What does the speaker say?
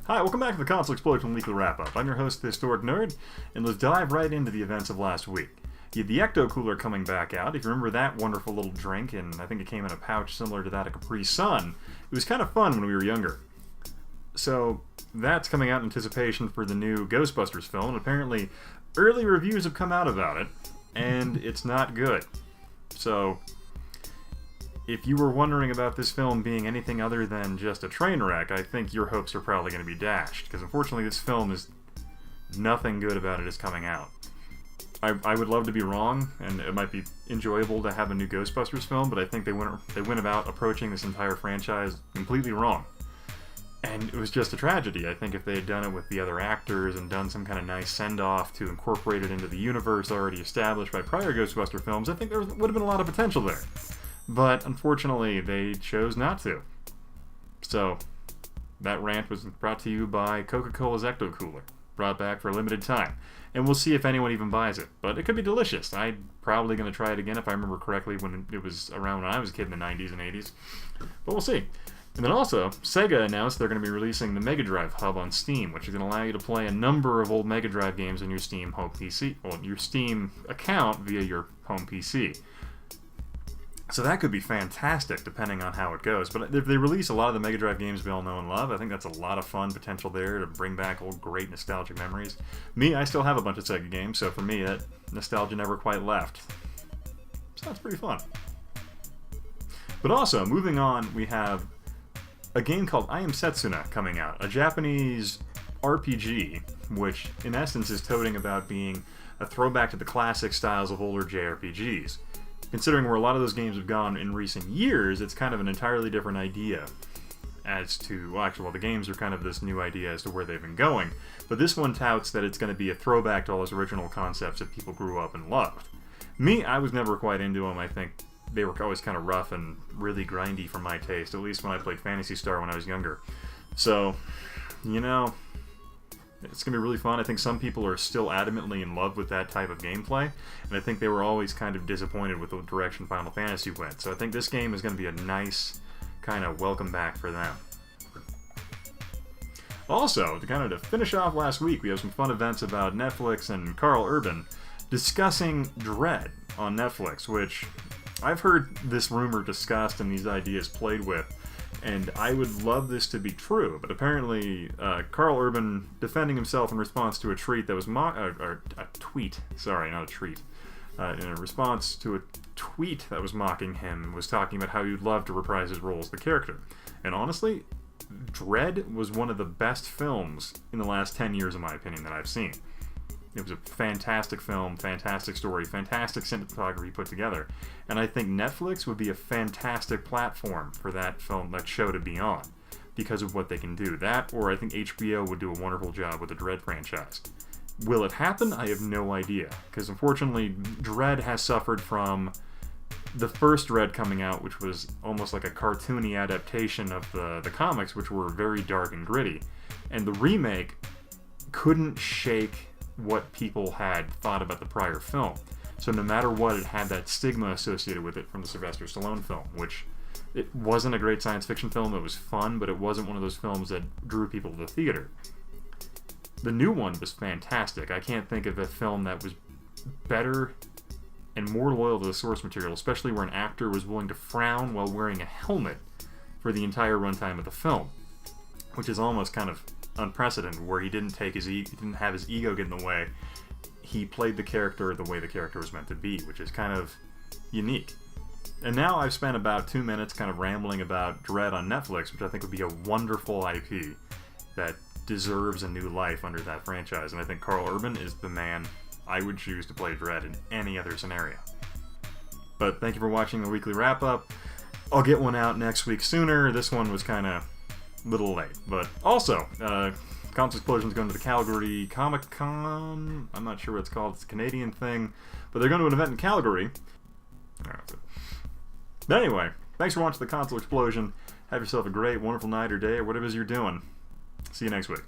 Hi, welcome back to the Console Xplosion Weekly Wrap-Up. I'm your host, the Historic Nerd, and let's dive right into the events of last week. You had the Ecto Cooler coming back out. If you remember that wonderful little drink, and I think it came in a pouch similar to that of Capri Sun, it was kind of fun when we were younger. So, that's coming out in anticipation for the new Ghostbusters film, and apparently early reviews have come out about it, and it's not good. So, if you were wondering about this film being anything other than just a train wreck, I think your hopes are probably going to be dashed, because unfortunately this film is nothing good about it is coming out. I would love to be wrong, and it might be enjoyable to have a new Ghostbusters film, but I think they went about approaching this entire franchise completely wrong. And it was just a tragedy. I think if they had done it with the other actors and done some kind of nice send-off to incorporate it into the universe already established by prior Ghostbuster films, I think there would have been a lot of potential there. But unfortunately, they chose not to. So, that rant was brought to you by Coca-Cola's Ecto Cooler, brought back for a limited time. And we'll see if anyone even buys it. But it could be delicious. I'm probably going to try it again if I remember correctly when it was around when I was a kid in the 90s and 80s. But we'll see. And then also, Sega announced they're going to be releasing the Mega Drive hub on Steam, which is going to allow you to play a number of old Mega Drive games on your Steam home PC, or your Steam account via your home PC. So that could be fantastic, depending on how it goes. But if they release a lot of the Mega Drive games we all know and love, I think that's a lot of fun potential there to bring back old great nostalgic memories. Me, I still have a bunch of Sega games, so for me, that nostalgia never quite left. So that's pretty fun. But also, moving on, we have a game called I Am Setsuna coming out, a Japanese RPG, which in essence is toting about being a throwback to the classic styles of older JRPGs. Considering where a lot of those games have gone in recent years, it's kind of an entirely different idea as to, the games are kind of this new idea as to where they've been going, but this one touts that it's going to be a throwback to all those original concepts that people grew up and loved. Me, I was never quite into them. I think they were always kind of rough and really grindy for my taste, at least when I played Phantasy Star when I was younger. So, it's going to be really fun. I think some people are still adamantly in love with that type of gameplay, and I think they were always kind of disappointed with the direction Final Fantasy went. So I think this game is going to be a nice kind of welcome back for them. Also, to finish off last week, we have some fun events about Netflix and Carl Urban discussing Dread on Netflix, which I've heard this rumor discussed and these ideas played with, and I would love this to be true, but apparently Carl Urban, defending himself in response to a tweet that was in response to a tweet that was mocking him, was talking about how he'd love to reprise his role as the character. And honestly, Dread was one of the best films in the last 10 years, in my opinion, that I've seen. It was a fantastic film, fantastic story, fantastic cinematography put together. And I think Netflix would be a fantastic platform for that show to be on, because of what they can do. That, or I think HBO would do a wonderful job with the Dread franchise. Will it happen? I have no idea, because unfortunately, Dread has suffered from the first Dread coming out, which was almost like a cartoony adaptation of the comics, which were very dark and gritty. And the remake couldn't shake what people had thought about the prior film. So no matter what, it had that stigma associated with it from the Sylvester Stallone film, which it wasn't a great science fiction film. It was fun, but it wasn't one of those films that drew people to the theater. The new one was fantastic. I can't think of a film that was better and more loyal to the source material, especially where an actor was willing to frown while wearing a helmet for the entire runtime of the film, which is almost kind of unprecedented, where he didn't have his ego get in the way. He played the character the way the character was meant to be, which is kind of unique. And now I've spent about 2 minutes kind of rambling about Dread on Netflix, which I think would be a wonderful IP that deserves a new life under that franchise. And I think Carl Urban is the man I would choose to play Dread in any other scenario. But thank you for watching the weekly wrap-up. I'll get one out next week sooner. This one was kind of little late. But also, Console Xplosion is going to the Calgary Comic-Con. I'm not sure what it's called. It's a Canadian thing. But they're going to an event in Calgary. But anyway, thanks for watching the Console Xplosion. Have yourself a great, wonderful night or day or whatever it is you're doing. See you next week.